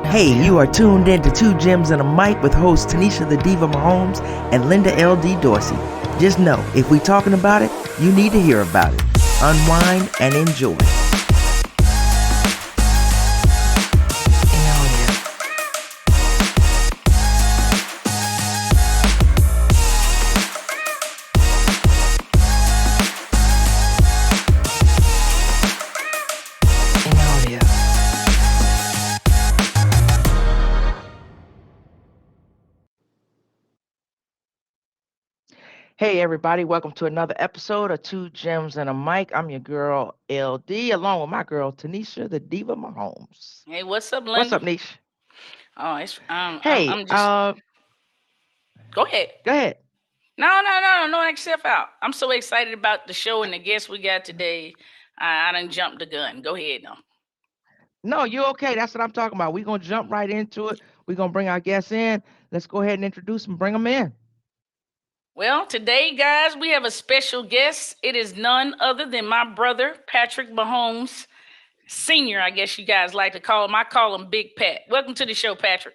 Hey, you are tuned in to Two Gems and a Mic with hosts Tanisha the Diva Mahomes and Linda L.D. Dorsey. Just know, if we talking about it, you need to hear about it. Unwind and enjoy. Hey everybody, welcome to another episode of Two Gems and a Mic. I'm your girl LD, along with my girl Tanisha the Diva Mahomes. Hey, what's up, Linda? What's up, Nish? Oh, it's Hey, I'm just go ahead. go ahead. No, except out. I'm so excited about the show and the guests we got today. I done jumped the gun. Go ahead now. No, you're okay. That's what I'm talking about. We're gonna jump right into it. We're gonna bring our guests in. Let's go ahead and introduce them, bring them in. Well, today, guys, we have a special guest. It is none other than my brother, Patrick Mahomes Sr. I guess you guys like to call him. I call him Big Pat. Welcome to the show, Patrick.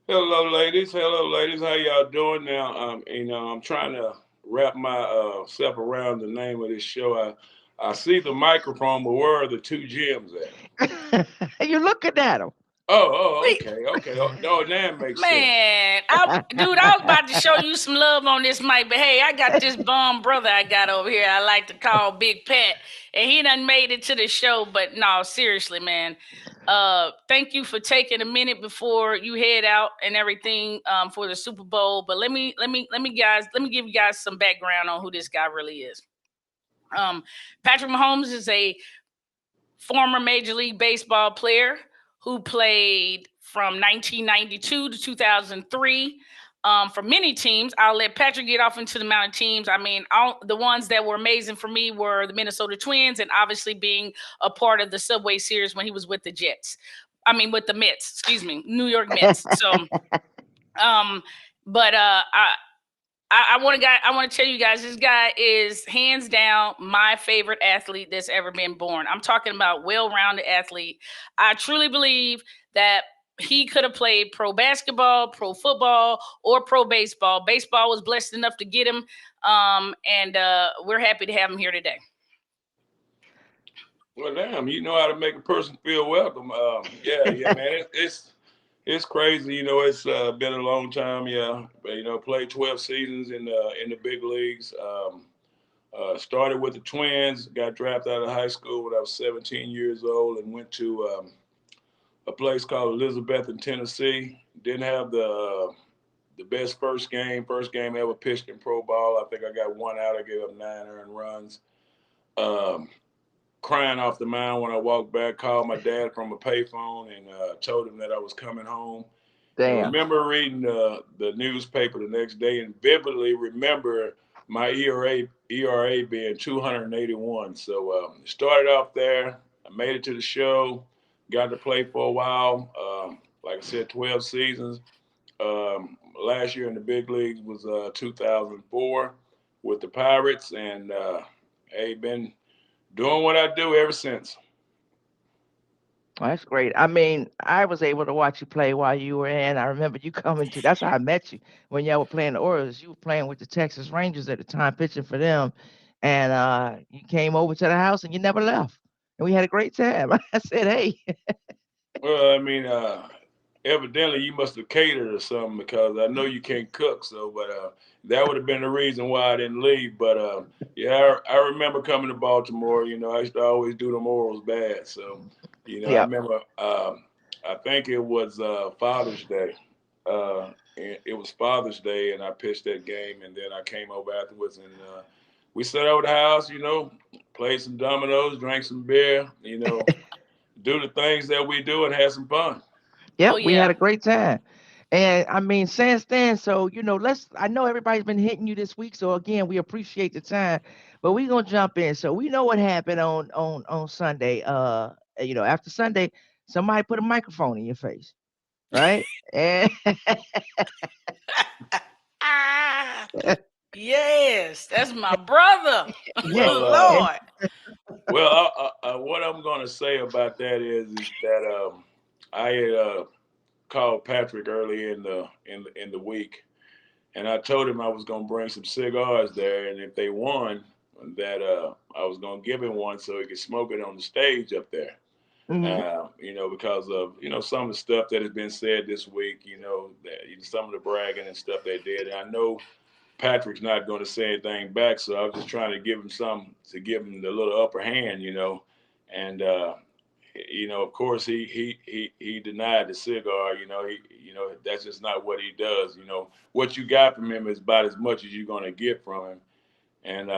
Hello, ladies. Hello, ladies. How y'all doing now? I'm trying to wrap myself around the name of this show. I see the microphone, but where are the two gems at? You're looking at them. Okay. Oh, that makes sense. Man, I was about to show you some love on this mic, but hey, I got this bum brother I got over here I like to call Big Pat, and he done made it to the show. But no, seriously, man, thank you for taking a minute before you head out and everything for the Super Bowl. But let me give you guys some background on who this guy really is. Patrick Mahomes is a former Major League Baseball player who played from 1992 to 2003 for many teams. I'll let Patrick get off into the amount of teams. I mean, the ones that were amazing for me were the Minnesota Twins, and obviously being a part of the Subway Series when he was with the Jets. I mean, with the Mets, excuse me, New York Mets. So, I want to tell you guys, this guy is hands down my favorite athlete that's ever been born. I'm talking about well-rounded athlete. I truly believe that he could have played pro basketball, pro football, or pro baseball. Baseball was blessed enough to get him, and we're happy to have him here today. Well, damn, you know how to make a person feel welcome. Yeah, man, it's crazy. It's been a long time. Yeah, played 12 seasons in the big leagues. Started with the Twins. Got drafted out of high school when I was 17 years old, and went to a place called Elizabeth in Tennessee. Didn't have the best first game ever pitched in pro ball. I think I got one out. I gave up 9 earned runs. Crying off the mound when I walked back, called my dad from a payphone and told him that I was coming home. Damn. I remember reading the newspaper the next day and vividly remember my ERA being 281. So started off there. I made it to the show, got to play for a while. Like I said, 12 seasons. Last year in the big leagues was 2004 with the Pirates, and been doing what I do ever since. Oh, that's great. I mean, I was able to watch you play while you were in. I remember you coming to, that's how I met you when y'all were playing the Orioles. You were playing with the Texas Rangers at the time, pitching for them. And you came over to the house and you never left. And we had a great time. I said, hey. Well, I mean, evidently you must have catered or something because I know you can't cook. So, but that would have been the reason why I didn't leave. But yeah, I remember coming to Baltimore. I used to always do them Orioles bad. So, I Yep. remember. I think it was Father's Day. It was Father's Day, and I pitched that game, and then I came over afterwards, and we sat over the house. Played some dominoes, drank some beer. Do the things that we do and have some fun. Yep, Oh, we had yeah. a great time. And I mean, since then, so I know everybody's been hitting you this week. So again, we appreciate the time, but we're gonna jump in. So we know what happened on Sunday. After Sunday, somebody put a microphone in your face, right? And Ah, yes, that's my brother. yeah, Well, Lord. what I'm going to say about that is that I had called Patrick early in the week, and I told him I was gonna bring some cigars there, and if they won, that I was gonna give him one so he could smoke it on the stage up there. Hmm. Because of some of the stuff that has been said this week, some of the bragging and stuff they did. And I know Patrick's not going to say anything back, so I was just trying to give him some to give him the little upper hand. And of course, he denied the cigar. That's just not what he does. What you got from him is about as much as you're going to get from him. And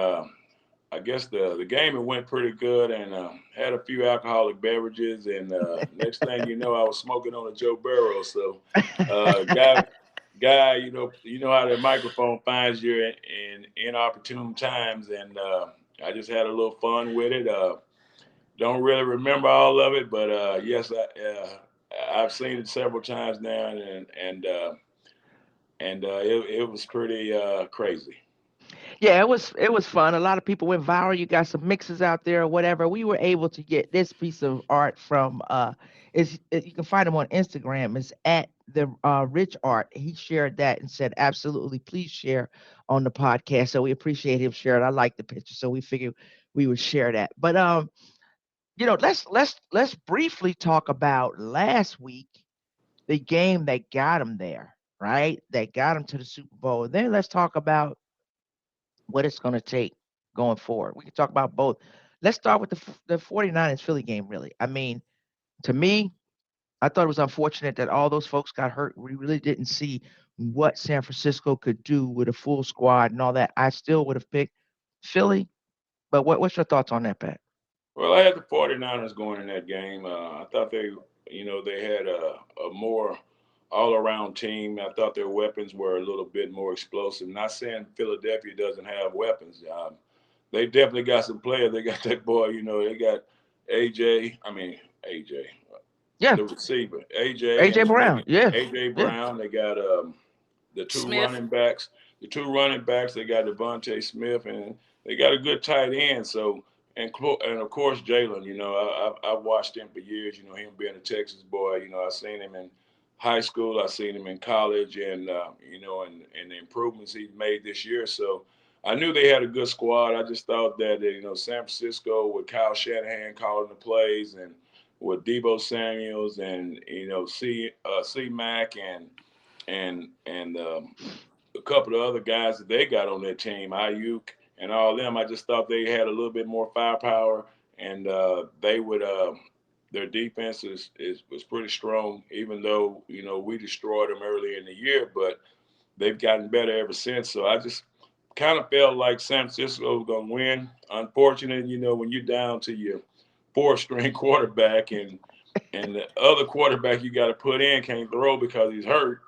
I guess the game it went pretty good, and had a few alcoholic beverages, and next thing you know, I was smoking on a Joe Burrow. So, guy, you know how the microphone finds you in inopportune times, and I just had a little fun with it. Don't really remember all of it, but yes, I've seen it several times now, and it was pretty crazy. Yeah, it was fun. A lot of people went viral. You got some mixes out there or whatever. We were able to get this piece of art from you can find him on Instagram. It's at the Rich Art. He shared that and said, absolutely, please share on the podcast. So we appreciate him sharing. I like the picture, so we figured we would share that. But let's briefly talk about last week, the game that got him there, right? That got him to the Super Bowl. Then let's talk about what it's going to take going forward. We can talk about both. Let's start with the 49ers Philly game, really. I mean, to me, I thought it was unfortunate that all those folks got hurt. We really didn't see what San Francisco could do with a full squad and all that. I still would have picked Philly, but what's your thoughts on that, Pat? Well, I had the 49ers going in that game. I thought they had a more all-around team. I thought their weapons were a little bit more explosive. Not saying Philadelphia doesn't have weapons. They definitely got some players. They got that boy. They got AJ. I mean AJ, Yeah, the receiver AJ, AJ and then they Brown. got Yeah, AJ yeah, Brown. They got the two Smith. running backs. The two running backs. They got Devontae Smith, and they got a good tight end. So and of course Jalen. I've watched him for years. Him being a Texas boy. I've seen him in high school. I've seen him in college, and and the improvements he's made this year. So I knew they had a good squad. I just thought that San Francisco with Kyle Shanahan calling the plays, and with Debo Samuels, and C Mac, and a couple of other guys that they got on their team, Ayuk and all them. I just thought they had a little bit more firepower, and they would. Their defense was pretty strong, even though we destroyed them early in the year, but they've gotten better ever since. So I just kind of felt like San Francisco was going to win. Unfortunate, when you're down to your fourth string quarterback, and the other quarterback you got to put in can't throw because he's hurt,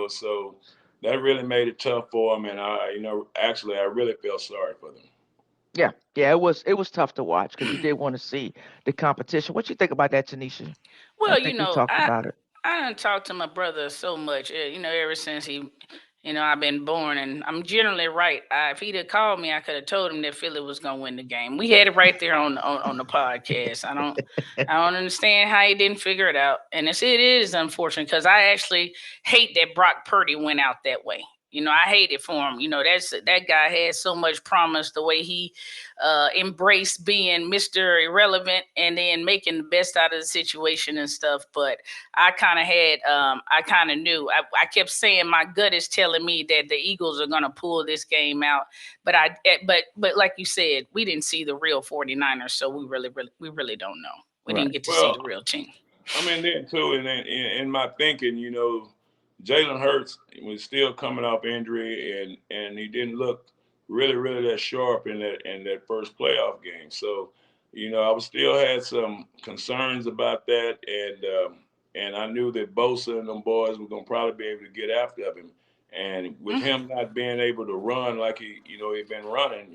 so that really made it tough for him. And actually, I really felt sorry for yeah, yeah. It was tough to watch because you did want to see the competition. What you think about that, Tanisha? I Well, think we talked about it. I done talked to my brother so much, ever since I've been born, and I'm generally right. If he'd have called me, I could have told him that Philly was gonna win the game. We had it right there on the podcast. I don't understand how he didn't figure it out, and it is unfortunate because I actually hate that Brock Purdy went out that way. I hate it for him. That guy had so much promise. The way he embraced being Mr. Irrelevant and then making the best out of the situation and stuff. But I kind of knew. I kept saying my gut is telling me that the Eagles are going to pull this game out. But like you said, we didn't see the real 49ers, so we really don't know. We Right. didn't get to see the them. real team. I mean, then too, and in my thinking, Jalen Hurts was still coming off injury, and he didn't look really that sharp in that first playoff game. So, I was still had some concerns about that, and I knew that Bosa and them boys were gonna probably be able to get after him. And with him not being able to run like he'd been running,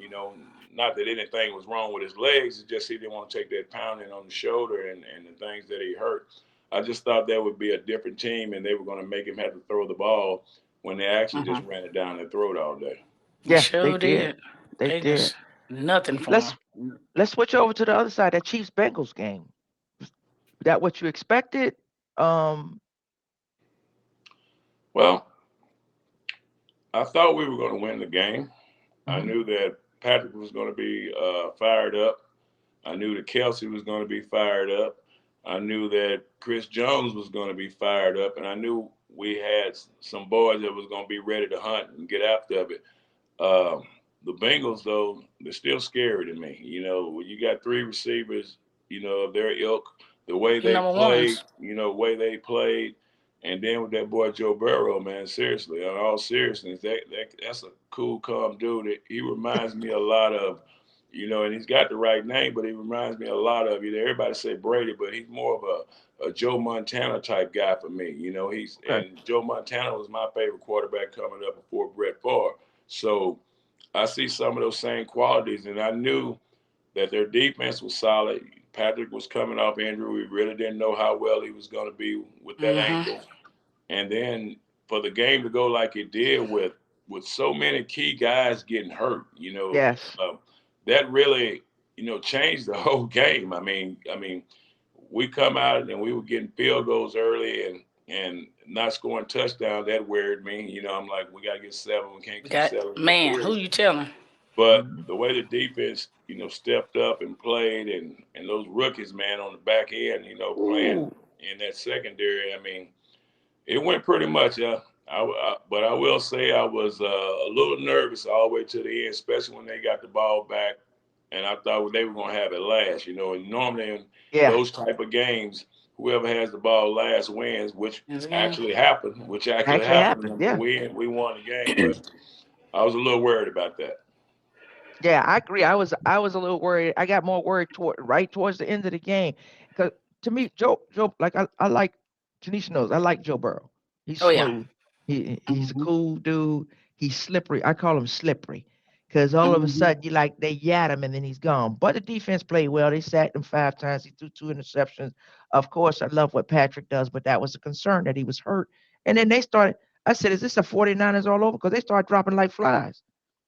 not that anything was wrong with his legs, it's just he didn't want to take that pounding on the shoulder and the things that he hurt. I just thought that would be a different team, and they were going to make him have to throw the ball when they actually just Mm-hmm. ran it down their throat all day. They Yeah, they sure did. did. They They did. just nothing for Let's them. let's switch over to the other side. That Chiefs Bengals game. That what you expected? Um, Well, I thought we were going to win the game. I mhm. knew that Patrick was going to be fired up. I knew that Kelsey was going to be fired up. I knew that Chris Jones was going to be fired up, and I knew we had some boys that was going to be ready to hunt and get after it. Um, the Bengals, though, they're still scary to me. When you got three receivers, of their ilk, the way The they number played, ones. the way they played, and then with that boy Joe Burrow, man, seriously, in all seriousness, that's a cool, calm dude. He reminds me a lot of, and he's got the right name, but he reminds me a lot of, everybody say Brady, but he's more of a Joe Montana type guy for me. Okay. And Joe Montana was my favorite quarterback coming up before Brett Favre. So I see some of those same qualities, and I knew that their defense was solid. Patrick was coming off injury. We really didn't know how well he was going to be with that Mm-hmm. ankle. And then for the game to go like it did with so many key guys getting hurt, Yes. that really changed the whole game. I mean, we come out and we were getting field goals early and not scoring touchdowns. That worried me. I'm like, we got to get seven. We can't keep Got settling for man. Who three. you telling? But Mhm. the way the defense, stepped up and played, and those rookies, man, on the back end, playing Ooh. in that secondary, I mean, it went pretty much. But I will say I was a little nervous all the way to the end, especially when they got the ball back, and I thought they were going to have it last. And normally in Yeah. those type of games, whoever has the ball last wins, which Is again. actually happened. Which actually Actually happened, happened. and Yeah. we won the game. But I was a little worried about that. Yeah, I agree. I was a little worried. I got more worried towards the end of the game because to me, Joe, like I like Tanisha knows I like Joe Burrow. He's Oh yeah. smooth. He's a Mm-hmm. cool dude. He's slippery. I call him slippery because all of a sudden you like they yat him and then he's gone. But the defense played well. They sacked him 5 times. He threw 2 interceptions. Of course, I love what Patrick does, but that was a concern that he was hurt. And then they started. I said, "Is this a 49ers all over?" Because they started dropping like flies.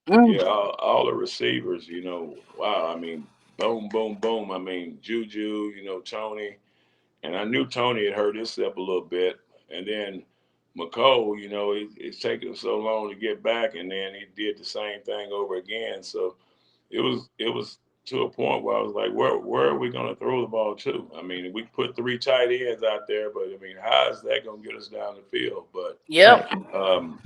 Yeah, Mm. all the receivers, wow. I mean, boom, boom, boom. I mean, Juju, Tony, and I knew Tony had hurt himself a little bit, and then McCole, it's taken him so long to get back, and then he did the same thing over again. So it was to a point where I was like, where are we going to throw the ball to? I mean, we put three tight ends out there, but I mean, how is that going to get us down the field? But Right. Yep. um,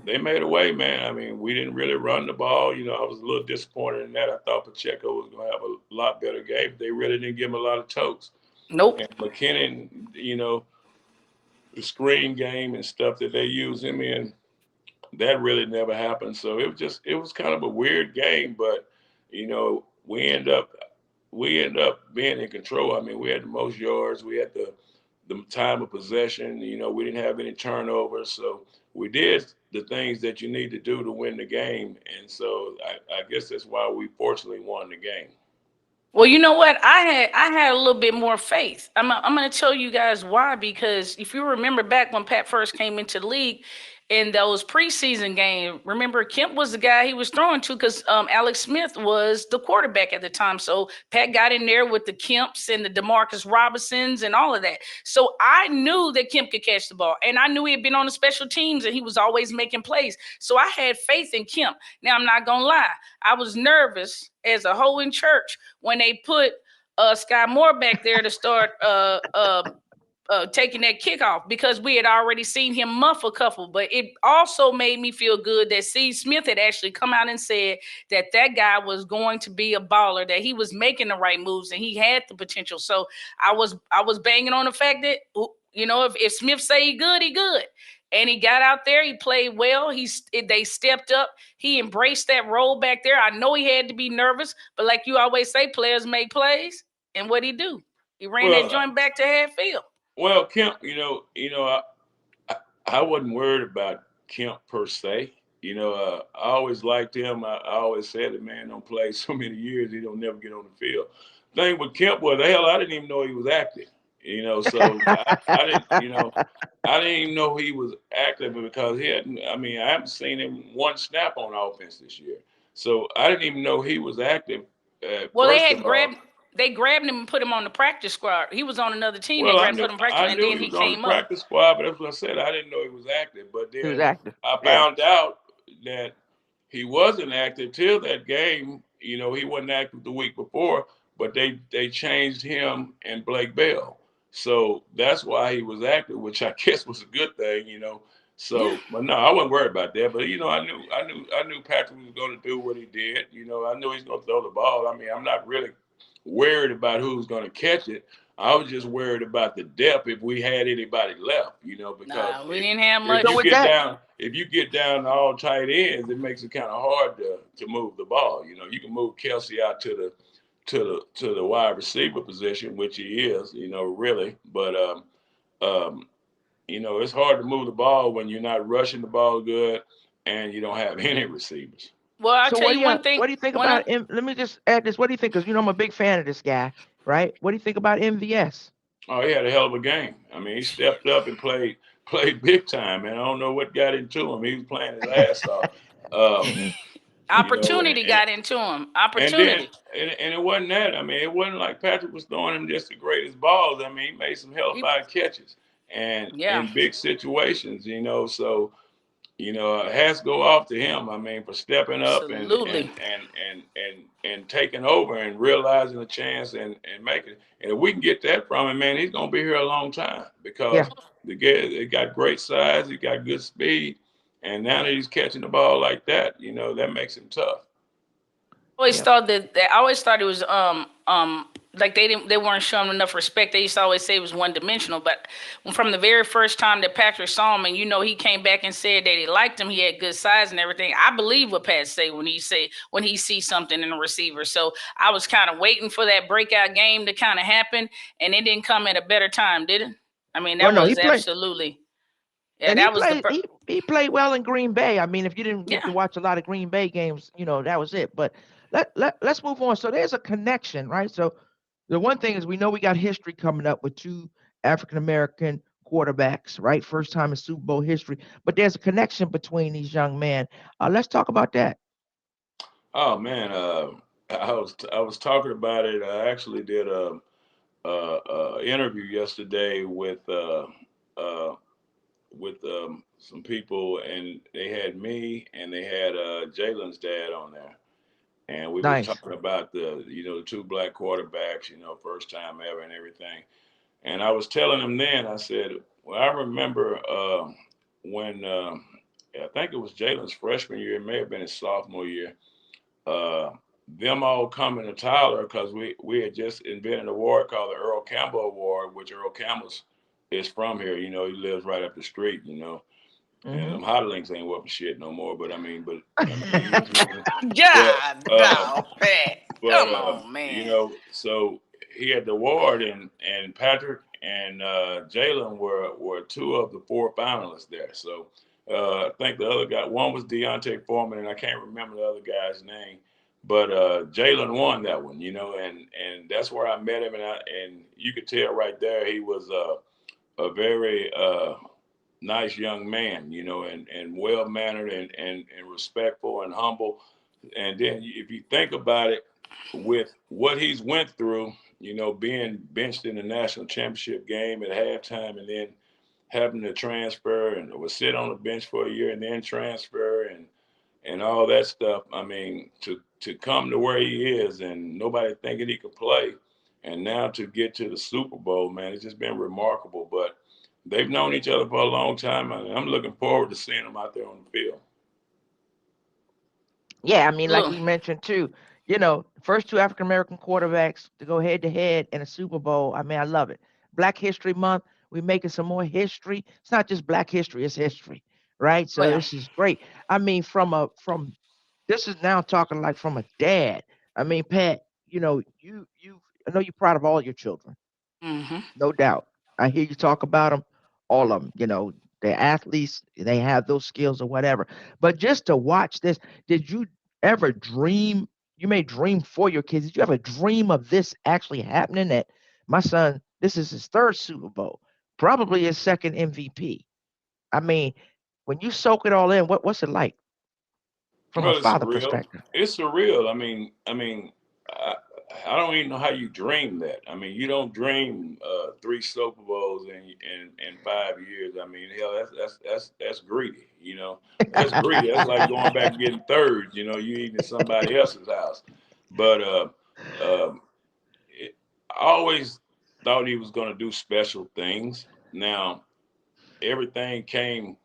they made a way, man. I mean, we didn't really run the ball. I was a little disappointed in that. I thought Pacheco was going to have a lot better game. They really didn't give him a lot of tokes. Nope. And McKinnon, the screen game and stuff that they use him in, that really never happened. So it was kind of a weird game, but we end up being in control. I mean, we had the most yards, we had the time of possession. We didn't have any turnovers, so we did the things that you need to do to win the game. And so I guess that's why we fortunately won the game. Well, you know what? I had a little bit more faith. I'm going to tell you guys why. Because if you remember back when Pat first came into the league, in those preseason games, remember Kemp was the guy he was throwing to because Alex Smith was the quarterback at the time. So Pat got in there with the Kemps and the Demarcus Robinsons and all of that. So I knew that Kemp could catch the ball, and I knew he had been on the special teams and he was always making plays. So I had faith in Kemp. Now I'm not gonna lie, I was nervous as a whole in church when they put Sky Moore back there to start taking that kickoff because we had already seen him muff a couple. But it also made me feel good that Steve Smith had actually come out and said that that guy was going to be a baller, that he was making the right moves and he had the potential. So I was banging on the fact that if Smith say he good, he good. And he got out there. He played well. They stepped up. He embraced that role back there. I know he had to be nervous, but like you always say, players make plays. And what he do? He ran that Well, joint back to half field. Kemp, I, I wasn't worried about Kemp per se. I always liked him. I always said that man don't play so many years, he don't never get on the field. Thing with Kemp was, hell, I didn't even know he was active. So I didn't, I didn't even know he was active because he hadn't. I mean, I haven't seen him one snap on offense this year. So I didn't even know he was active. Well, they First had of grabbed all, they grabbed him and put him on the practice squad. He was on another team. They Well, grabbed put him practice, I and knew then he he was on the came up. practice squad, but that's what I said. I didn't know he was active. But He was then active. I Yeah. found out that he wasn't active till that game. He wasn't active the week before, but they changed him and Blake Bell. So that's why he was active, which I guess was a good thing. Yeah. So, but no, I wasn't worried about that. But I knew Patrick was going to do what he did. I knew he's going to throw the ball. I mean, I'm not really worried about who's going to catch it. I was just worried about the depth if we had anybody left, because Nah, we if didn't have if So much. you with get that, down if you get down to all tight ends, it makes it kind of hard to move the ball. You can move Kelsey out to the wide receiver position, which he is, really. But it's hard to move the ball when you're not rushing the ball good and you don't have any receivers. Well, I'll so tell you one what thing. do you think When I, about Let me just add this. What do you think? Because I'm a big fan of this guy, right? What do you think about MVS? Oh, he had a hell of a game. I mean, he stepped up and played big time, man. I don't know what got into him. He was playing his ass off. Um, Hmm. you know, and, opportunity and got into him. and then Opportunity. and it wasn't that. I mean, it wasn't like Patrick was throwing him just the greatest balls. I mean, he made some He, hellified catches and yeah, in big situations. So hats go off to him. I mean, for stepping up and absolutely. and and and and, and taking over and realizing the chance and making it. And if we can get that from him, man, he's gonna be here a long time Yeah. because the guy he got great size, he got good speed, and now that he's catching the ball like that, that makes him tough. Always Yeah. thought that I always thought it was like they weren't showing enough respect. They used to always say it was one dimensional, but from the very first time that Patrick saw him, and he came back and said that he liked him, he had good size and everything. I believe what Pat say when he sees something in a receiver. So I was kind of waiting for that breakout game to kind of happen, and it didn't come at a better time, did it? I mean, Well, that no, was absolutely, yeah, and he that was played he played well in Green Bay. I mean, if you didn't get yeah. to watch a lot of Green Bay games, that was it. But let's move on. So there's a connection, right? So the one thing is we know we got history coming up with two African American quarterbacks, right? First time in Super Bowl history. But there's a connection between these young men. Let's talk about that. Oh man, I was talking about it. I actually did a interview yesterday uh, with some people, and they had me and they had Jalen's dad on there, and we was Nice. talking about the two black quarterbacks, first time ever and everything. And I was telling them then, I said, well, I remember when I think it was Jalen's freshman year, it may have been his sophomore year. Uh, them all coming to Tyler because we had just invented an award called the Earl Campbell Award, which Earl Campbell's is from here. He lives right up the street. And Hmm. them hot links ain't worth shit no more. But I mean, but God, no, Pat. Come on, man. so he had the award, and Patrick and Jalen were two of the four finalists there. So I think the other guy, one was Deontay Foreman, and I can't remember the other guy's name. But Jalen won that one, and that's where I met him, and you could tell right there he was a very nice young man, and well mannered and respectful and humble. And then if you think about it, with what he's went through, being benched in the national championship game at halftime, and then having to transfer and was sit on the bench for a year and then transfer and all that stuff. I mean, to come to where he is and nobody thinking he could play, and now to get to the Super Bowl, man, it's just been remarkable. But they've known each other for a long time, and I'm looking forward to seeing them out there on the field. Yeah, I mean, like Look, we mentioned too, first two African American quarterbacks to go head to head in a Super Bowl. I mean, I love it. Black History Month, we're making some more history. It's not just Black history, it's history, right? So well, this is great. I mean, from this is now talking like from a dad. I mean, Pat, I know you're proud of all your children, mm-hmm. no doubt. I hear you talk about them, all of them. They're athletes, they have those skills or whatever. But just to watch this, did you ever dream? You may dream for your kids. Did you ever dream of this actually happening? That my son, this is his third Super Bowl, probably his second MVP. I mean, when you soak it all in, what's it like from a Well, it's father surreal. perspective? It's surreal. I mean, I don't even know how you dream that. I mean, you don't dream three Super Bowls in 5 years. I mean, hell, that's greedy. You know, that's greedy. That's like going back and getting third. You know, you eating at somebody else's house. But um, I always thought he was going to do special things. Now everything came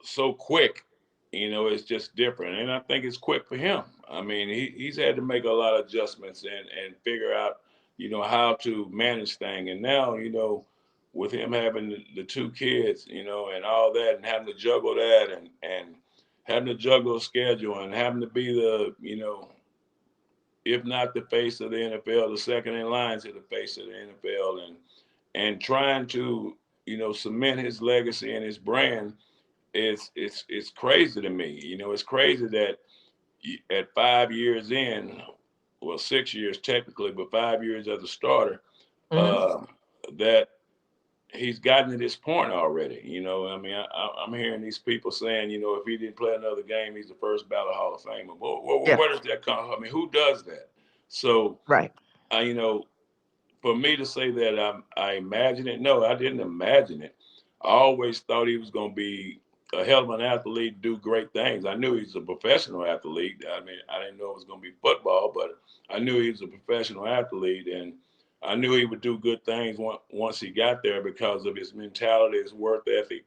so quick, it's just different. And I think it's quick for him. I mean, he's had to make a lot of adjustments and figure out, how to manage things. And now, with him having the two kids, and all that, and having to juggle that and having to juggle a schedule and having to be the, if not the face of the NFL, the second in line to the face of the NFL, and trying to, cement his legacy and his brand. It's crazy to me. It's crazy that at 5 years in, well, 6 years technically, but 5 years as a starter, Hmm. uh, that he's gotten to this point already. I mean, I'm hearing these people saying, if he didn't play another game, he's the first ballot Hall of Famer. Yeah. Where does that come from? I mean, who does that? So, Right. I, for me to say that I imagine it, no, I didn't imagine it. I always thought he was going to be a hell of an athlete, do great things. I knew he was a professional athlete. I mean, I didn't know it was going to be football, but I knew he was a professional athlete, and I knew he would do good things once he got there because of his mentality, his work ethic,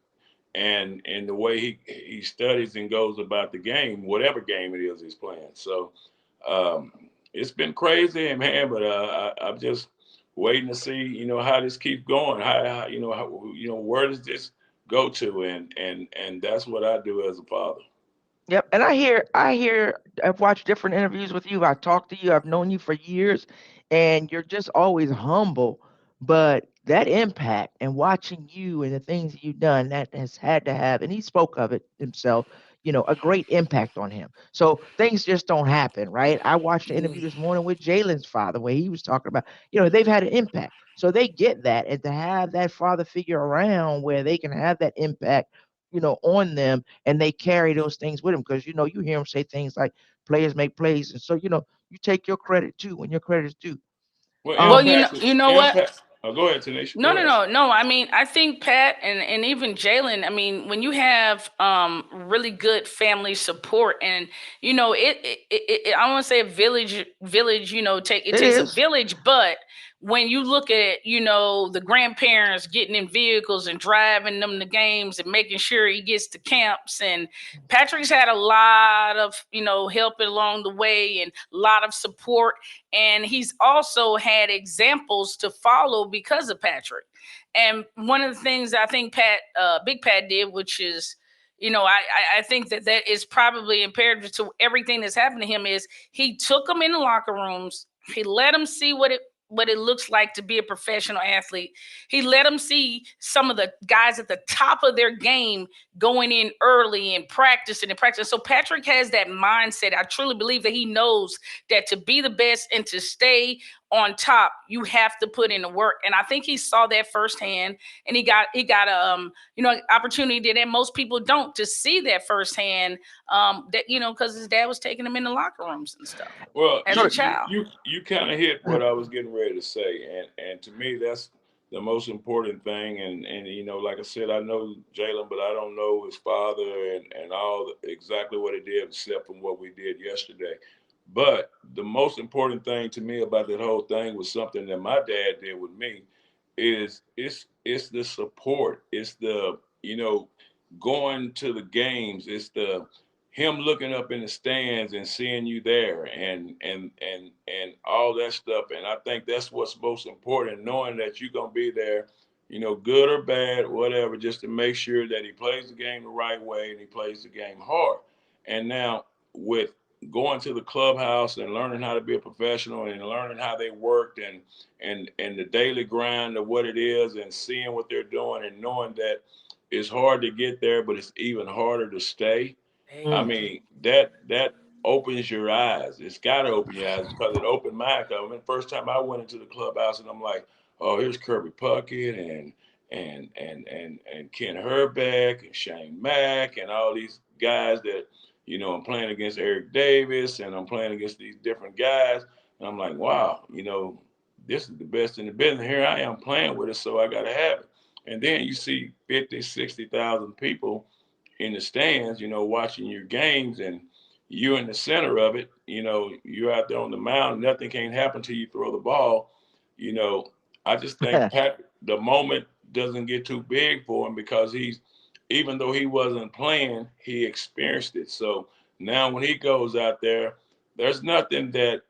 and the way he studies and goes about the game, whatever game it is he's playing. So um, it's been crazy, man. But I'm just waiting to see, how this keeps going. Where does this go to? And that's what I do as a father. Yep. And I've watched different interviews with you. I've talked to you. I've known you for years, and you're just always humble. But that impact and watching you and the things that you've done, that has had to have, and he spoke of it himself, a great impact on him. So things just don't happen, right? I watched the interview this morning with Jalen's father where he was talking about, they've had an impact. So they get that. And to have that father figure around where they can have that impact, on them, and they carry those things with them because you hear them say things like players make plays, and so you take your credit too when your credit is due. Well, Well, Um, you know what? impact. Oh, go ahead, Tanisha. No, Go no, ahead. no, no. I mean, I think Pat and even Jalen. I mean, when you have really good family support, and I want to say a village. It it takes a is. village, but when you look at the grandparents getting in vehicles and driving them to games and making sure he gets to camps, and Patrick's had a lot of help along the way and a lot of support, and he's also had examples to follow because of Patrick. And one of the things I think Big Pat did, which is, I think that is probably imperative to everything that's happened to him, is he took them in the locker rooms. He let them see what it looks like to be a professional athlete. He let them see some of the guys at the top of their game going in early and practicing and practicing. So Patrick has that mindset. I truly believe that he knows that to be the best and to stay on top, you have to put in the work. And I think he saw that firsthand, and he got a opportunity that most people don't, to see that firsthand. That because his dad was taking him in the locker rooms and stuff Well, as you a So you child. you, you kind of hit what I was getting ready to say, and to me that's the most important thing. And like I said, I know Jalen, but I don't know his father and exactly what he did, except from what we did yesterday. But the most important thing to me about that whole thing was something that my dad did with me. Is it's the support. It's the going to the games. It's the him looking up in the stands and seeing you there and all that stuff. And I think that's what's most important, knowing that you're gonna be there, good or bad, whatever, just to make sure that he plays the game the right way and he plays the game hard. And now with going to the clubhouse and learning how to be a professional and learning how they worked and the daily grind of what it is and seeing what they're doing and knowing that it's hard to get there, but it's even harder to stay. I mm, mean, that opens your eyes. It's got to open your eyes because it opened mine. I mean, first time I went into the clubhouse and I'm like, oh, here's Kirby Puckett and Ken Herbeck and Shane Mack and all these guys that I'm playing against Eric Davis and I'm playing against these different guys And I'm like, wow, this is the best in the business. Here I am playing with it, so I got to have it. And then you see 50, 60,000 people in the stands, watching your games, and you're in the center of it. You're out there on the mound. Nothing can happen till you throw the ball. You know, I just think Pat, the moment doesn't get too big for him because even though he wasn't playing, he experienced it. So now when he goes out there, there's nothing that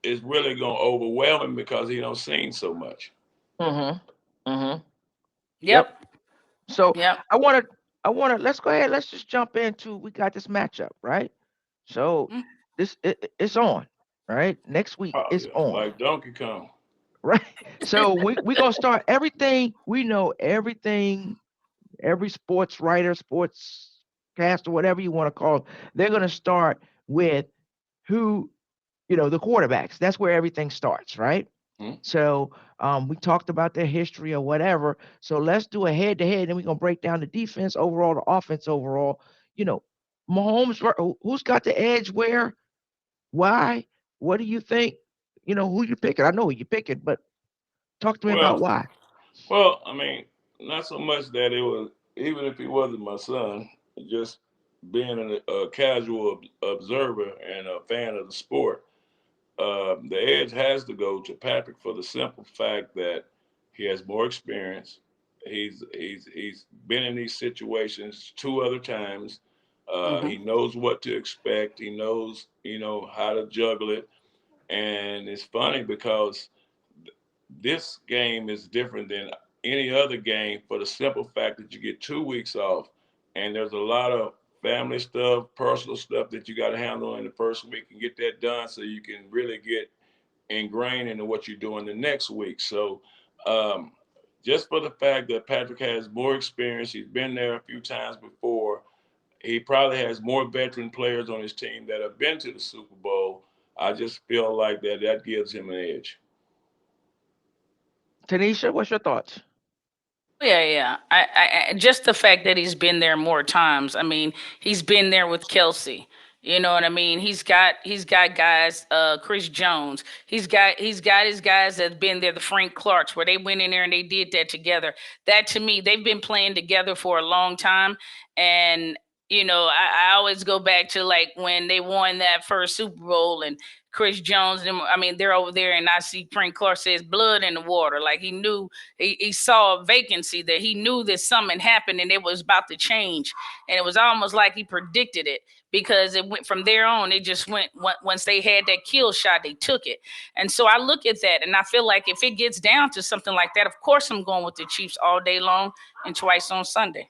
is really going to overwhelm him because he don't seen so much. Mm-hmm. Mm-hmm. Yep. Yep. So Yep. let's go ahead. Let's just jump into. We got this matchup, right? So Mm. it's on, right? Next week Oh it's yeah, on, like Donkey Kong. right? So we gonna start everything. We know everything. Every sports writer, sports cast, or whatever you want to call them, they're gonna start with who the quarterbacks. That's where everything starts, right? Hmm? So we talked about their history or whatever. So let's do a head to head, and we're gonna break down the defense overall, the offense overall. You know, Mahomes, who's got the edge? Where? Why? What do you think? Who you picking? I know who you picking, but talk to me about Well, why. I mean, not so much that it was, even if he wasn't my son, just being a casual observer and a fan of the sport. The edge has to go to Patrick for the simple fact that he has more experience. He's been in these situations two other times. He Mm-hmm. knows what to expect. He knows how to juggle it. And it's funny because this game is different than any other game for the simple fact that you get 2 weeks off, and there's a lot of family stuff, personal stuff that you got to handle in the first week and get that done so you can really get ingrained into what you're doing the next week. So, um, just for the fact that Patrick has more experience, he's been there a few times before. He probably has more veteran players on his team that have been to the Super Bowl. I just feel like that gives him an edge. Tanisha, what's your thoughts? Yeah, yeah. Just the fact that he's been there more times. I mean, he's been there with Kelsey. You know what I mean? He's got guys, Chris Jones. He's got his guys that's been there, the Frank Clarks, where they went in there and they did that together. That to me, they've been playing together for a long time. And I always go back to like when they won that first Super Bowl and Chris Jones. I mean, they're over there, and I see Frank Clark says blood in the water. Like he saw a vacancy that he knew that something happened and it was about to change, and it was almost like he predicted it because it went from there on. It just went once they had that kill shot, they took it. And so I look at that and I feel like if it gets down to something like that, of course I'm going with the Chiefs all day long and twice on Sunday.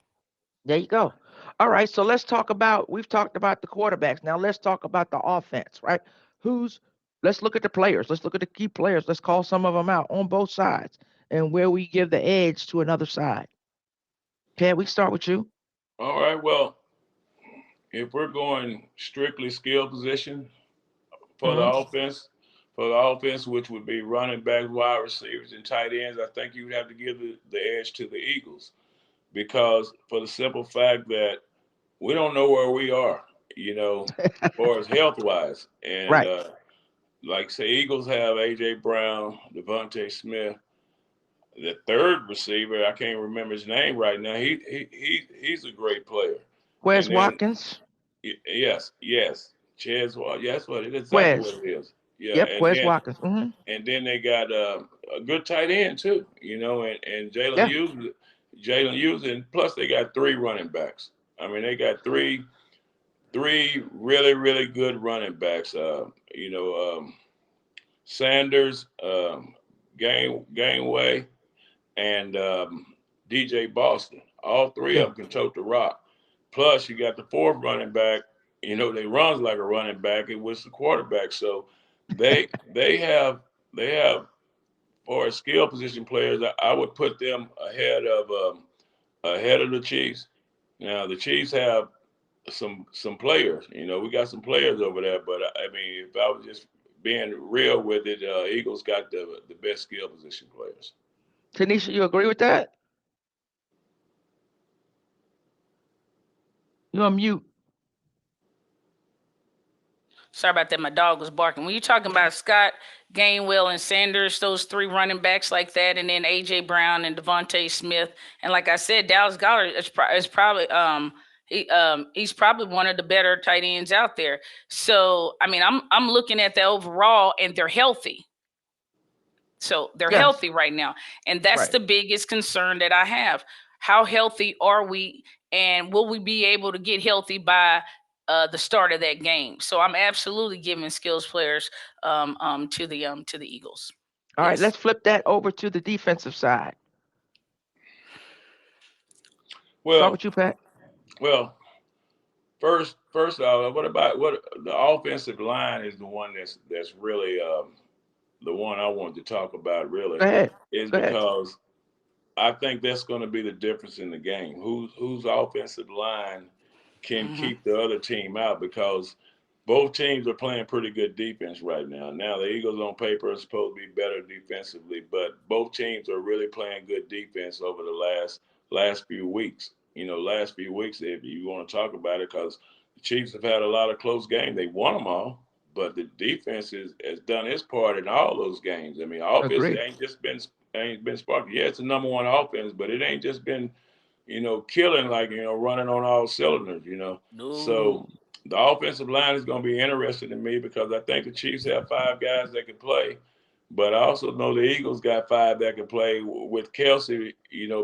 There you go. All right, so we've talked about the quarterbacks. Now let's talk about the offense, right? Who's Let's look at the players. Let's look at the key players. Let's call some of them out on both sides and where we give the edge to another side. Ted, we start with you. All right, well, if we're going strictly skill position for the Hmm. offense, which would be running backs, wide receivers, and tight ends, I think you would have to give the edge to the Eagles because for the simple fact that we don't know where we are, as far as health wise. And Right. like say, Eagles have AJ Brown, Devontae Smith. The third receiver, I can't remember his name right now. He's a great player. Where's And then Watkins? yes, Ches. Well, yes, what it is exactly what Where's? it is. Yeah, Yep. Where's Watkins? Hmm. and then they got a good tight end too. And Yeah. Jalen Hughes, and plus they got three running backs. I mean, they got three really really good running backs. Sanders, Gainway, and DJ Boston. All three Yeah. of them can tote the rock. Plus, you got the fourth running back. They runs like a running back. It was the quarterback. So they have for skill position players. I would put them ahead of the Chiefs. Now the Chiefs have some players. We got some players over there. But I mean, if I was just being real with it, Eagles got the best skill position players. Tanisha, you agree with that? You on mute. Sorry about that. My dog was barking. When you're talking about Scott, Gainwell and Sanders, those three running backs like that, and then AJ Brown and Devontae Smith. And like I said, Dallas Goddard is probably he's probably one of the better tight ends out there. So I mean, I'm looking at the overall, and they're healthy. So they're Yes. healthy right now. And that's Right. the biggest concern that I have. How healthy are we? And will we be able to get healthy by the start of that game? So I'm absolutely giving skills players to the Eagles. All right. Yes. Let's flip that over to the defensive side. Start Well, with you, Pat. well, first off, what about what the offensive line is the one that's really the one I wanted to talk about really Go ahead. is Go ahead. because I think that's going to be the difference in the game. Whose offensive line can Mm-hmm. keep the other team out because both teams are playing pretty good defense right now. Now the Eagles on paper are supposed to be better defensively, but both teams are really playing good defense over the last few weeks. Last few weeks if you want to talk about it, because the Chiefs have had a lot of close games. They won them all, but the defense has done its part in all those games. I mean, offense Agree. ain't been sparking. Yeah, it's the number one offense, but it ain't just been killing like, running on all cylinders. So No. the offensive line is going to be interesting to me because I think the Chiefs have five guys that can play, but I also know the Eagles got five that can play with Kelsey,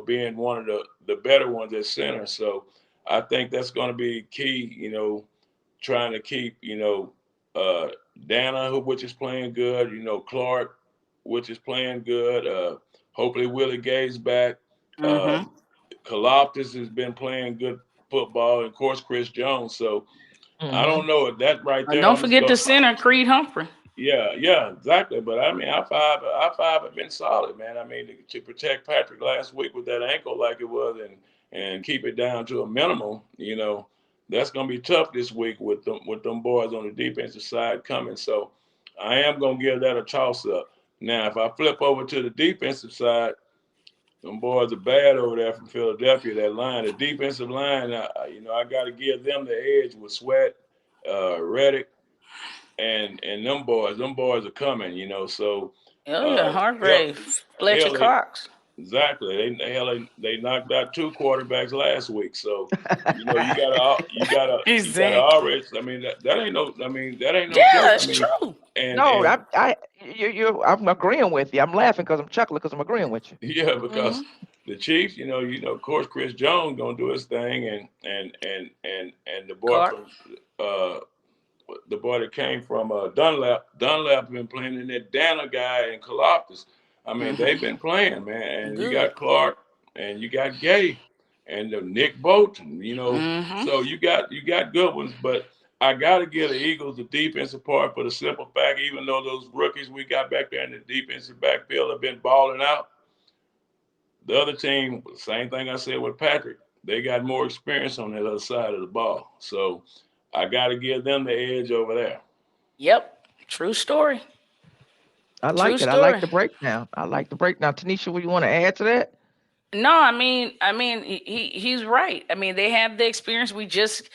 being one of the better ones at center. So I think that's going to be key, trying to keep, uh, Dana, which is playing good, Clark, which is playing good. Hopefully Willie Gay's back. Mm-hmm. Kaloptis has been playing good football, and of course Chris Jones. So I Mm-hmm. don't know if that right And there. don't I'm just forget going. the center, Creed Humphrey. Yeah, exactly. But I mean, I five have been solid, man. I mean, to protect Patrick last week with that ankle like it was, and keep it down to a minimum. That's gonna be tough this week with them boys on the defensive side coming. So I am gonna give that a toss up. Now, if I flip over to the defensive side, them boys are bad over there from Philadelphia. That line, the defensive line, I got to give them the edge with Sweat, Reddick, and them boys are coming. So Oh yeah, uh, hell, Hargrave, Fletcher hell, they Cox. exactly they knocked out two quarterbacks last week. So you gotta Exactly. already. I mean that ain't no Yeah, joke. I that's mean, true. and No, and I'm agreeing with you. I'm laughing because I'm chuckling because I'm agreeing with you. yeah, Mm-hmm. because the Chiefs, of course, Chris Jones gonna do his thing, and Clark. uh, the boy that came from Dunlap been playing, in that Dana guy and Kaloptis. I mean, they've Mm-hmm. been playing, man. And you Good. got Clark, and you got Gay, and Nick Bolton. Mm-hmm. So you got good ones, but I got to give the Eagles the defensive part for the simple fact, even though those rookies we got back there in the defensive backfield have been balling out, the other team, same thing I said with Patrick, they got more experience on the other side of the ball. So I got to give them the edge over there. Yep. True story. I True like it. I like story. the breakdown. I like the breakdown. Tanisha, what you want to add to that? No, I mean, he's right. I mean, they have the experience. We just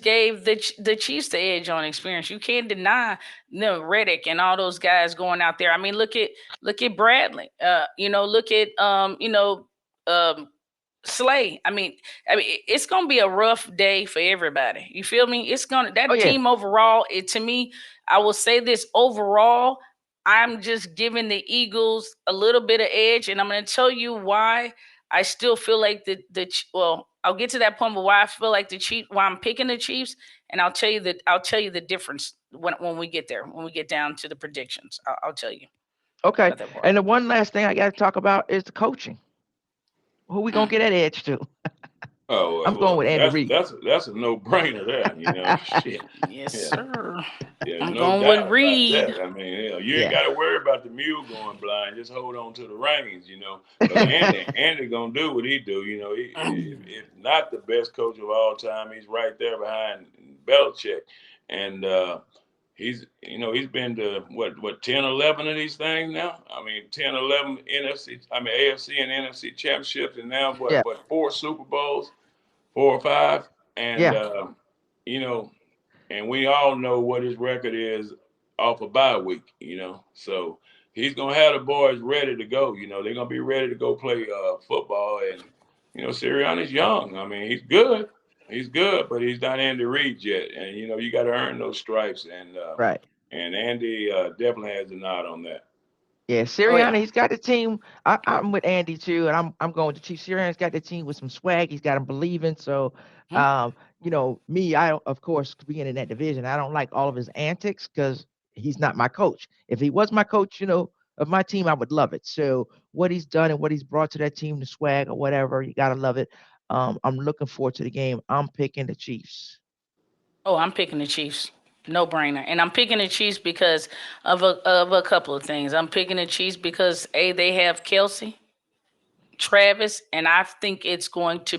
gave the Chiefs the edge on experience. You can't deny Reddick and all those guys going out there. I mean, look at Bradley. Look at um, Slay. I mean, it's gonna be a rough day for everybody. You feel me? It's gonna Oh that yeah. team overall. To me, I will say this overall. I'm just giving the Eagles a little bit of edge, and I'm gonna tell you why. I still feel like well, I'll get to that point, but why I feel like the Chiefs, why I'm picking the Chiefs, and I'll tell you the difference when we get there, when we get down to the predictions. I'll tell you Okay. about that part. And the one last thing I got to talk about is the coaching. Who we gonna Mm. get that edge to? Oh I'm going well, with Andy Reid. that's a no brainer there. Shit. Yes, Yeah, sir. yeah, I'm no going with doubt about Reed. that. I mean, you ain't Yeah. got to worry about the mule going blind. Just hold on to the reins, because Andy gonna do what he do. If not the best coach of all time, he's right there behind Belichick, and he's been to what 10, 11 of these things now. I mean 10, 11 NFC, I mean AFC and NFC championships, and now Yeah. what four Super Bowls, four or five, and Yeah. you know, and we all know what his record is off a bye week, So he's gonna have the boys ready to go. They're gonna be ready to go play football. And Sirianni's young. I mean, he's good. He's good, but he's not Andy Reid yet. And you got to earn those stripes. And Right. Andy definitely has a nod on that. Yeah, Oh yeah. Sirianni, he's got the team. I'm with Andy too, and I'm going to Chief. Sirianni's got the team with some swag. He's got him believing. So, Hmm? me, I of course being in that division, I don't like all of his antics because he's not my coach. If he was my coach, of my team, I would love it. So what he's done and what he's brought to that team, the swag or whatever, you gotta love it. I'm looking forward to the game. I'm picking the Chiefs. Oh, I'm picking the Chiefs. No brainer. And I'm picking the Chiefs because of a couple of things. I'm picking the Chiefs because they have Kelsey, Travis, and I think that it's going to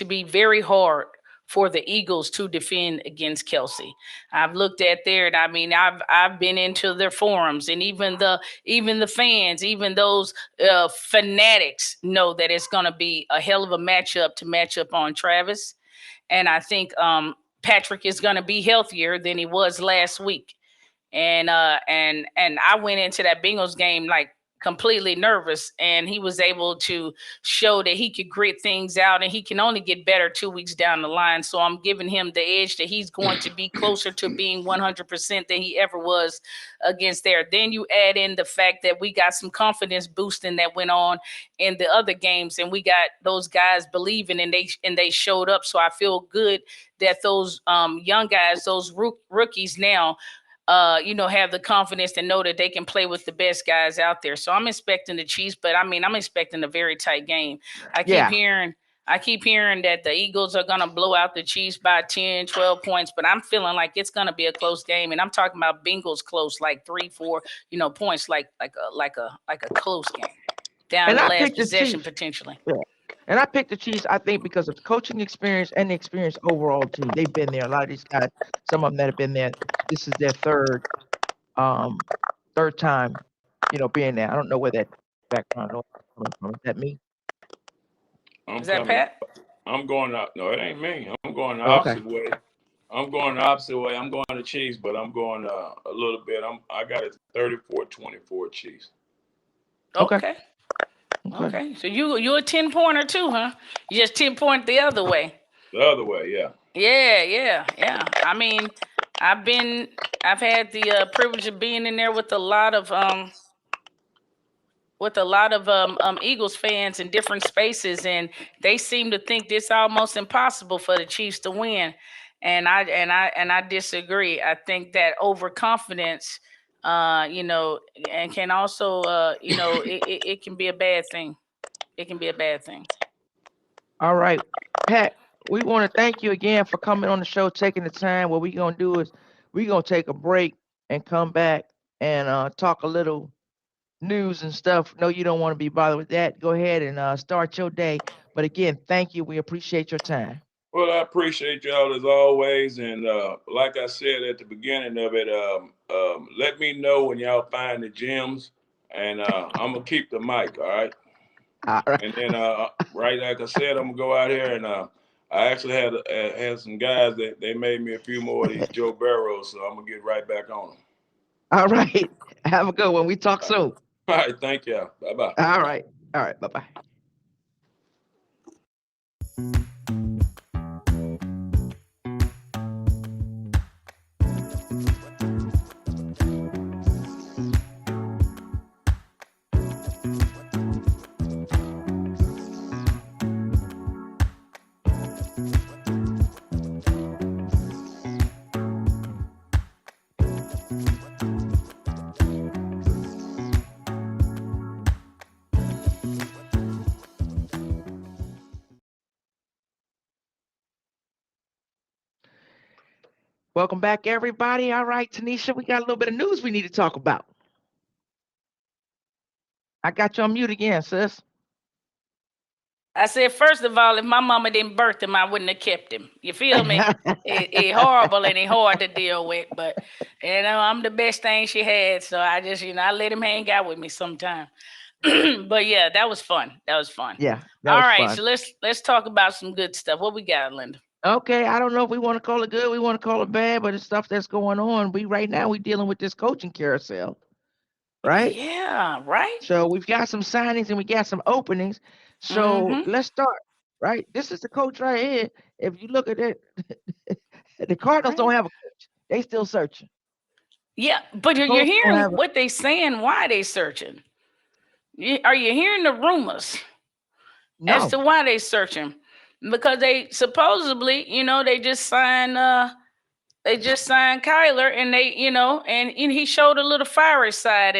be very hard for the Eagles to defend against Kelsey. I've looked at there, and I mean, I've been into their forums, and even the fans, even those fanatics know that it's going to be a hell of a matchup to match up on Travis, and I think Patrick is going to be healthier than he was last week. And I went into that Bengals game like completely nervous, and he was able to show that he could grit things out, and he can only get better 2 weeks down the line. So I'm giving him the edge that he's going to be closer to being 100% than he ever was against there. Then you add in the fact that we got some confidence boosting that went on in the other games, and we got those guys believing, and they showed up. So I feel good that those young guys, those rookies now have the confidence to know that they can play with the best guys out there. So I'm expecting the Chiefs, but I mean, I'm expecting a very tight game. I keep Yeah. hearing I keep hearing that the Eagles are going to blow out the Chiefs by 10, 12 points, but I'm feeling like it's going to be a close game, and I'm talking about Bengals close, like 3, 4, points, like a close game down And the I last picked the possession Chiefs. potentially. Yeah. And I picked the Chiefs, I think, because of the coaching experience and the experience overall too. They've been there. A lot of these guys, some of them that have been there, this is their um, third time, being there. I don't know where that background noise is coming from. Is that me? I'm Is that coming. Pat? I'm going up. No, it ain't me. I'm going the Oh, okay. opposite way. I'm going the opposite way. I'm going to Chiefs, but I'm going a little bit. I got it 34-24 Chiefs. Okay. Okay. Okay. Okay. So you're a 10-pointer too, huh? You just 10-point the other way. The other way, yeah. Yeah, yeah, yeah. I mean, I've been, I've had the privilege of being in there with a lot of Eagles fans in different spaces, and they seem to think it's almost impossible for the Chiefs to win, and I disagree. I think that overconfidence, and can also, it can be a bad thing. It can be a bad thing. All right. Pat, we want to thank you again for coming on the show, taking the time. What we're going to do is we're going to take a break and come back and talk a little news and stuff. No, you don't want to be bothered with that. Go ahead and start your day. But again, thank you. We appreciate your time. Well, I appreciate y'all as always, and like I said at the beginning of it, let me know when y'all find the gems, and I'm gonna keep the mic, all right? All right. And then, right, like I said, I'm gonna go out here and I actually had some guys that they made me a few more of these Joe Barrows, so I'm gonna get right back on them. All right. Have a good one. We talk soon. All right, thank y'all. Bye bye. All right. All right. Bye bye. Welcome back, everybody. All right, Tanisha, we got a little bit of news we need to talk about. I got you on mute again, sis. I said, first of all, if my mama didn't birth him, I wouldn't have kept him. You feel me? It horrible and it hard to deal with, but I'm the best thing she had. So I just, I let him hang out with me sometime. But yeah, that was fun. That was fun. Yeah, that All was right, fun. so let's talk about some good stuff. What we got, Linda? Okay, I don't know if we want to call it good, we want to call it bad, but it's stuff that's going on. We right now we dealing with this coaching carousel, right? Yeah, right. So we've got some signings and we got some openings. So Mm-hmm. let's start, right? This is the coach right here. If you look at it, the Cardinals don't Right. have a coach. They still searching. Yeah, but The you're Colts don't hearing have a what they saying. Why they searching? Are you hearing the rumors as no. to why they searching? Because they supposedly, they just signed Kyler, and and he showed a little fiery side,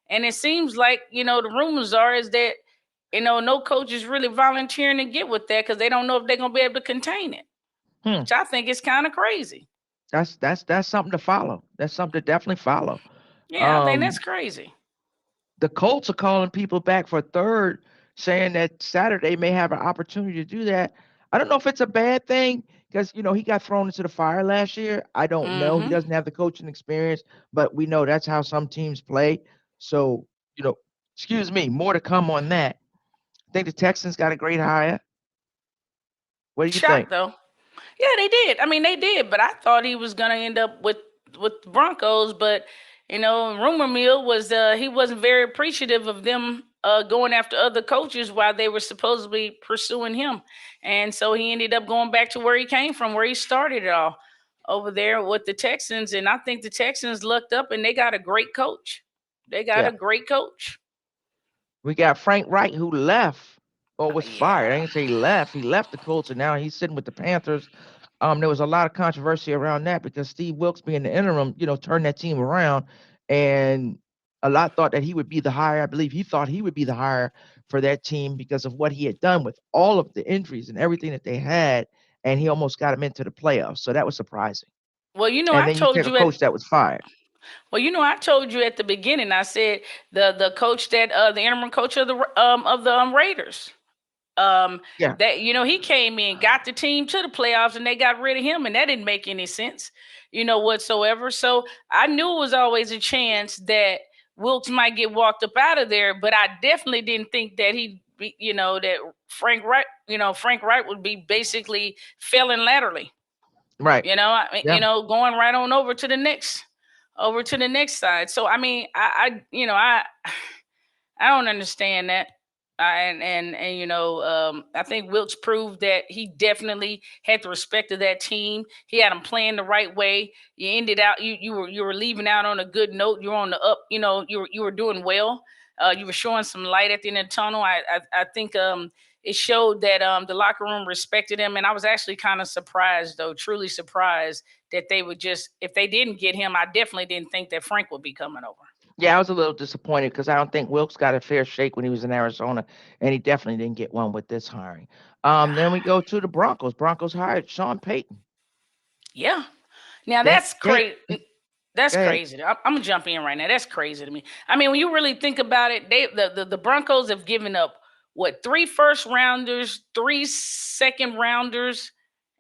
and it seems like the rumors are is that no coach is really volunteering to get with that because they don't know if they're gonna be able to contain it, Hmm. which I think is kind of crazy. That's something to follow. That's something to definitely follow. Yeah, I think that's Um, crazy. the Colts are calling people back for a third, saying that Saturday may have an opportunity to do that. I don't know if it's a bad thing because he got thrown into the fire last year. I don't know. He Mm-hmm. doesn't have the coaching experience, but we know that's how some teams play. So, you know, excuse me, more to come on that. I think the Texans got a great hire. What do you think? Shocked though. Yeah, they did. I mean, they did, but I thought he was gonna end up with the Broncos. But rumor mill was he wasn't very appreciative of them going after other coaches while they were supposedly pursuing him, and so he ended up going back to where he came from, where he started it all, over there with the Texans. And I think the Texans lucked up, and they got a great coach. They got Yeah. a great coach. We got Frank Wright who left or was fired. I Yeah. didn't say he left. He left the Colts and now he's sitting with the Panthers. There was a lot of controversy around that because Steve Wilkes being the interim, turned that team around, and a lot thought that he would be the hire. I believe he thought he would be the hire for that team because of what he had done with all of the injuries and everything that they had, and he almost got them into the playoffs. So that was surprising. Well, And I then you told take a you at coach that was fired. I told you at the beginning. I said the coach that the interim coach of the Raiders. Um, Yeah, that he came in, got the team to the playoffs, and they got rid of him, and that didn't make any sense, whatsoever. So I knew it was always a chance that Wilkes might get walked up out of there, but I definitely didn't think that he'd be, that Frank Wright would be basically failing laterally. right. I mean, Yeah. going right on over to the next side. So I mean, I don't understand that. I think Wilkes proved that he definitely had the respect of that team. He had them playing the right way. You ended out you were leaving out on a good note. You were on the up. You were doing well. You were showing some light at the end of the tunnel. I think it showed that the locker room respected him, and I was actually kind of surprised, though, truly surprised that they would just, if they didn't get him, I definitely didn't think that Frank would be coming over. Yeah, I was a little disappointed because I don't think Wilkes got a fair shake when he was in Arizona, and he definitely didn't get one with this hiring. Then we go to the Broncos. Broncos hired Sean Payton. Yeah. Now They, that's they, crazy. That's go ahead. crazy. I'm gonna jump in right now. That's crazy to me. I mean, when you really think about it, the Broncos have given up what, three first rounders, three second rounders,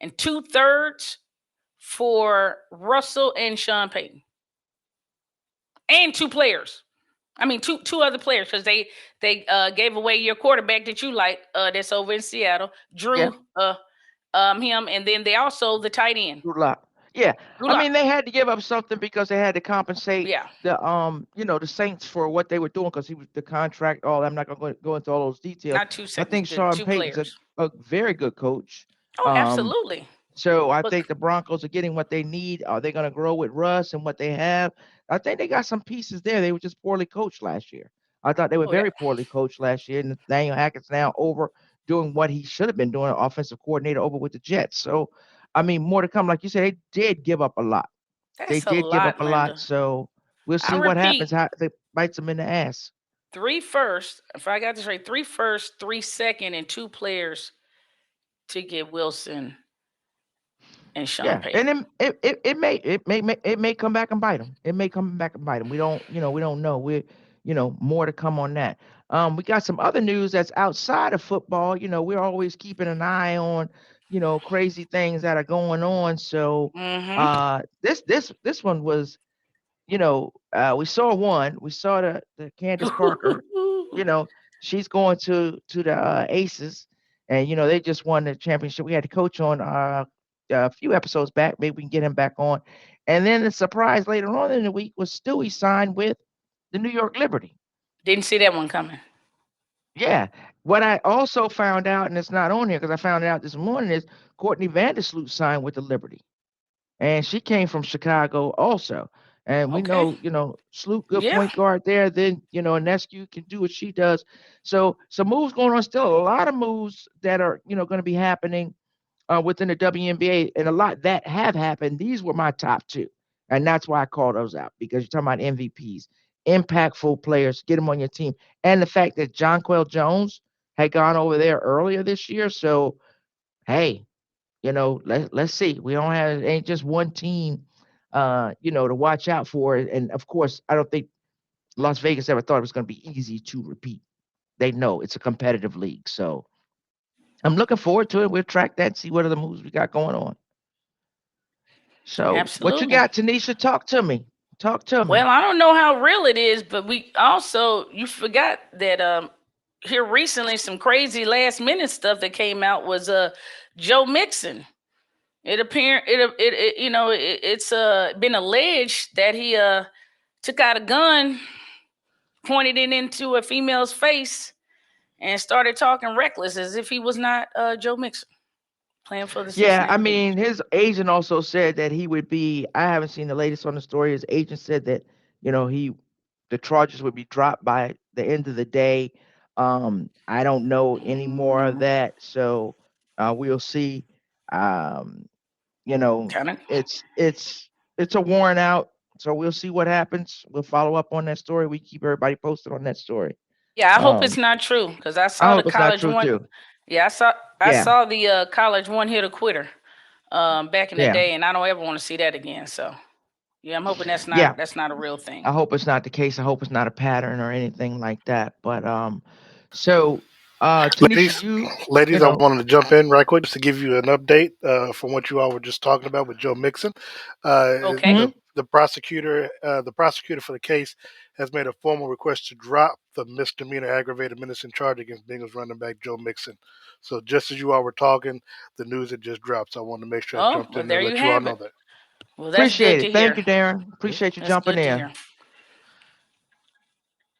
and two thirds for Russell and Sean Payton, and two players. I mean, two other players, because they gave away your quarterback that you like, that's over in Seattle, Yeah, Drew, him, and then they also the tight end, Drew Lock. Yeah, Drew I Lock. mean they had to give up something because they had to compensate Yeah, the Saints for what they were doing because he was the contract. All I'm not going to go into all those details. not two I seconds, think the Sean two Payton's players. a very good coach. Oh, Um, absolutely. So I But think the Broncos are getting what they need. Are they going to grow with Russ and what they have? I think they got some pieces there. They were just poorly coached last year. I thought they were oh yeah, very poorly coached last year. And Nathaniel Hackett's now over doing what he should have been doing, offensive coordinator over with the Jets. So, I mean, more to come. Like you said, they did give up a lot. They that's a did give up lot, a lot. Linda. So we'll I see what happens. repeat, How they bites them in the ass. three first. If I got this right, three first, three second, and two players to get Wilson and Sean Yeah, and Payton. it may come back and bite them. It may come back and bite them. We don't know. More to come on that. We got some other news that's outside of football. We're always keeping an eye on crazy things that are going on. So Mm-hmm. this one was we saw one. We saw the Candace Parker. You know she's going to the Aces, and they just won the championship. We had the coach on. a few episodes back. Maybe we can get him back on. And then the surprise later on in the week was Stewie signed with the New York Liberty. Didn't see that one coming. Yeah. What I also found out, and it's not on here because I found it out this morning, is Courtney Vandersloot signed with the Liberty, and she came from Chicago also. And we Okay. know, Sloot, good Yeah. point guard there. Then, Nescu can do what she does. So some moves going on. Still a lot of moves that are, going to be happening within the WNBA, and a lot that have happened. These were my top two, and that's why I call those out because you're talking about MVPs, impactful players, get them on your team, and the fact that Jonquel Jones had gone over there earlier this year. So hey, let's see. We don't have ain't just one team, to watch out for. And of course, I don't think Las Vegas ever thought it was going to be easy to repeat. They know it's a competitive league, so I'm looking forward to it. We'll track that, see what other moves we got going on. So, what you Absolutely. got, Tanisha? Talk to me. Talk to me. Well, I don't know how real it is, but we also you forgot that here recently some crazy last minute stuff that came out was Joe Mixon. It appear it you know it's been alleged that he took out a gun, pointed it into a female's face, and started talking reckless as if he was not Joe Mixon playing for the Yeah, I Cincinnati Bengals. mean, his agent also said that he would be. I haven't seen the latest on the story. His agent said that he the charges would be dropped by the end of the day. I don't know any more of that, so we'll see. Um, you know, Kind of. it's a warrant out, so we'll see what happens. We'll follow up on that story. We keep everybody posted on that story. Yeah, I hope Um, it's not true because I I saw the hope it's not college true one. too. Yeah, I Yeah, saw the college one hitter quitter back in the yeah, day, and I don't ever want to see that again. So yeah, I'm hoping yeah. that's not a real thing. I hope it's not the case. I hope it's not a pattern or anything like that. But so Tanisha, Ladies, you you ladies, I know, wanted to jump in right quick just to give you an update from what you all were just talking about with Joe Mixon. Okay. hmm The prosecutor for the case has made a formal request to drop the misdemeanor aggravated menacing charge against Bengals running back Joe Mixon. So just as you all were talking, the news had just dropped. So I wanted to make sure I Oh, jumped well, in there there and you let you all have know it. that. Well, that's appreciate good to it. Thank hear. you, Darren. Yeah. Appreciate you That's jumping good to in. hear.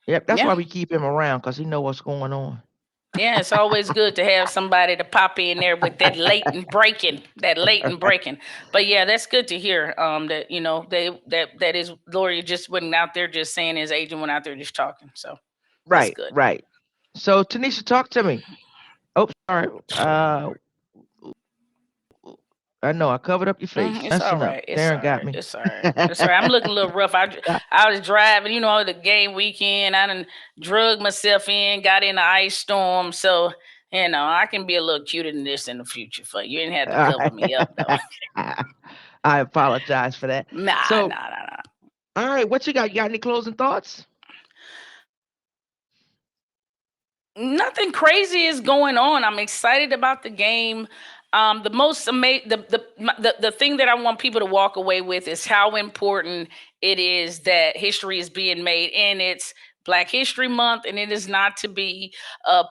Yep, that's Yeah. why we keep him around because he know what's going on. Yeah, it's always good to have somebody to pop in there with that latent breaking. But yeah, that's good to hear. That that is Lori just wasn't out there just saying his agent went out there just talking. So that's Right, good. right. So Tanisha, talk to me. Oh, sorry. I know I covered up your face. It's all Messing up. right. It's Darren all got right. me. It's all right. It's all right. I'm looking a little rough. I was driving, the game weekend. I done drug myself in, got in the ice storm. So, I can be a little cuter than this in the future for you. You didn't have to All cover me up though. right. I apologize for that. Nah, So, nah, nah, nah. all right, what you got? You got any closing thoughts? Nothing crazy is going on. I'm excited about the game. The most amazing, the thing that I want people to walk away with is how important it is that history is being made, and it's Black History Month, and it is not to be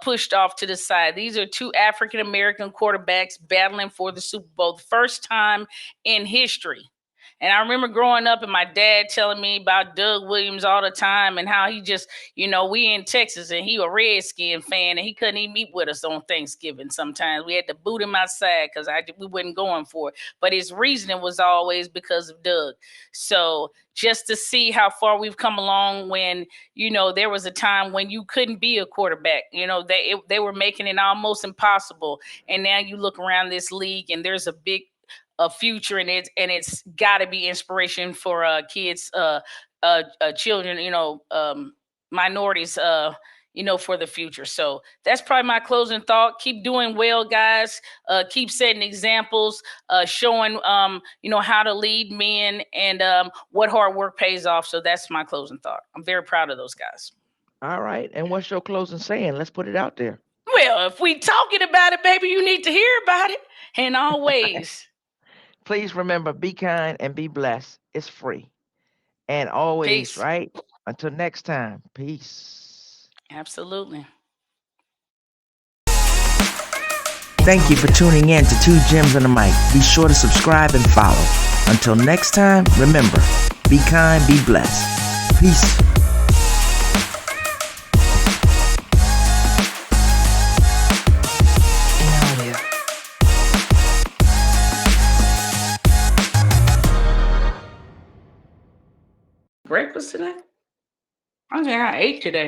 pushed off to the side. These are two African American quarterbacks battling for the Super Bowl, the first time in history. And I remember growing up and my dad telling me about Doug Williams all the time and how he just, we in Texas and he a Redskin fan and he couldn't even meet with us on Thanksgiving sometimes. We had to boot him outside because we wasn't going for it. But his reasoning was always because of Doug. So just to see how far we've come along when, there was a time when you couldn't be a quarterback. They were making it almost impossible. And now you look around this league and there's a future and it's got to be inspiration for kids children minorities for the future. So that's probably my closing thought. Keep doing well, guys. Keep setting examples, showing how to lead men and what hard work pays off. So that's my closing thought. I'm very proud of those guys. All right. And what's your closing saying? Let's put it out there. Well, if we talking about it, baby, you need to hear about it. And always Please remember, be kind and be blessed. It's free. And always, peace. right? Until next time, peace. Absolutely. Thank you for tuning in to Two Gems and a Mic. Be sure to subscribe and follow. Until next time, remember, be kind, be blessed. Peace. Breakfast tonight? I don't think I ate today.